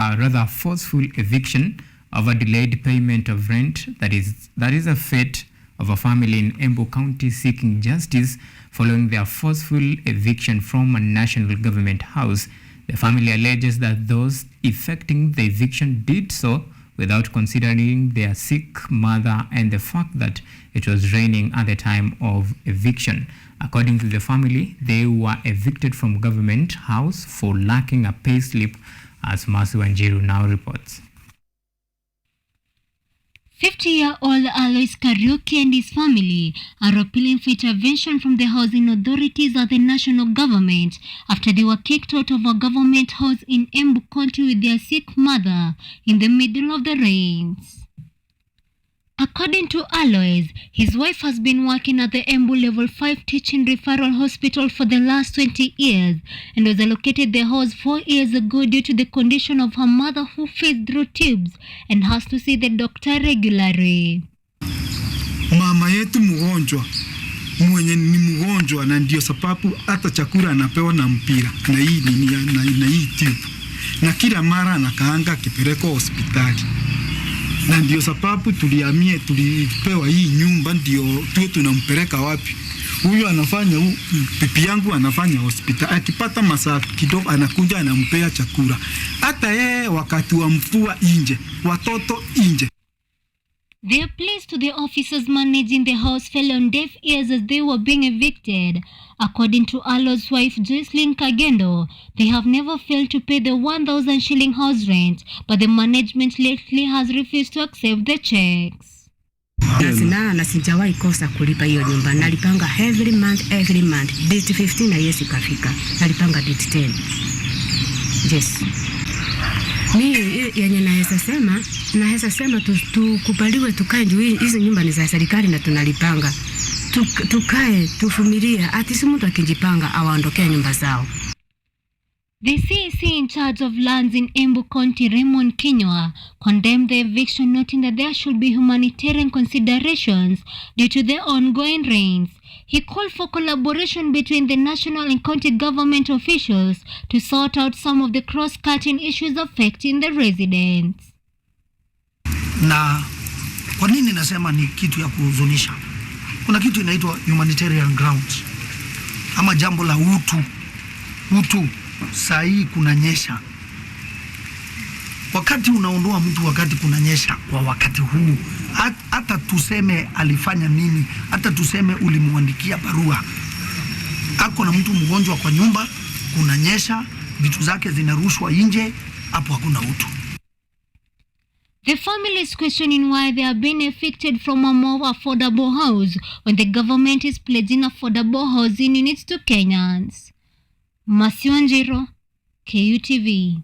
rather forceful eviction over delayed payment of rent. That is a fate of a family in Embu County seeking justice following their forceful eviction from a national government house. The family alleges that those effecting the eviction did so without considering their sick mother and the fact that it was raining at the time of eviction. According to the family, they were evicted from government house for lacking a pay slip, as Masu Wanjiru now reports. 50-year-old Alois Kariuki and his family are appealing for intervention from the housing authorities of the national government after they were kicked out of a government house in Embu County with their sick mother in the middle of the rains. According to Alois, his wife has been working at the Embu Level 5 Teaching Referral Hospital for the last 20 years and was allocated the house 4 years ago due to the condition of her mother who feeds through tubes and has to see the doctor regularly. Mama yetu mgonjwa, mwenye ni mgonjwa na ndio sababu hata chakula anapewa na mpira na hii tube. Na kila mara anakaanga kipeleko hospitali. Na ndio sababu tulipewa hii nyumba ndio tuwe tunampeleka wapi. Huyu anafanya pipi yangu anafanya hospitali. Akipata masaa kidogo anakuja anampea chakula. Hata yeye wakati wa mvua nje, watoto nje. Their pleas to the officers managing the house fell on deaf ears as they were being evicted. According to Alo's wife, Jocelyn Kagendo, they have never failed to pay the 1,000 shilling house rent, but the management lately has refused to accept the checks. Na sijawahi kosa kulipa hiyo nyumba. Nalipanga every month. Date 15 na yesi kafika. Nalipanga date 10. Yes. Mimi yenye naweza sema tukubaliwe tukae juu hizi nyumba ni za serikali na tunalipanga. Tukae tufumilia ati si mtu akijipanga awaondokea nyumba zao. The CEC in charge of lands in Embu County, Raymond Kinywa, condemned the eviction, noting that there should be humanitarian considerations due to the ongoing rains. He called for collaboration between the national and county government officials to sort out some of the cross-cutting issues affecting the residents. Na kwa nini nasema ni kitu ya kuhuzunisha? Kuna kitu inaitwa humanitarian grounds ama jambo la utu. Saa hii kunanyesha. Wakati unaondoa mtu wakati kunanyesha kwa wakati huu, hata tuseme alifanya nini, hata tuseme ulimwandikia barua, ako na mtu mgonjwa kwa nyumba, kunanyesha, vitu zake zinarushwa nje, hapo hakuna utu. The family is questioning why they are being evicted from a more affordable house when the government is pledging affordable housing units to Kenyans. Masu Wanjiru, KUTV.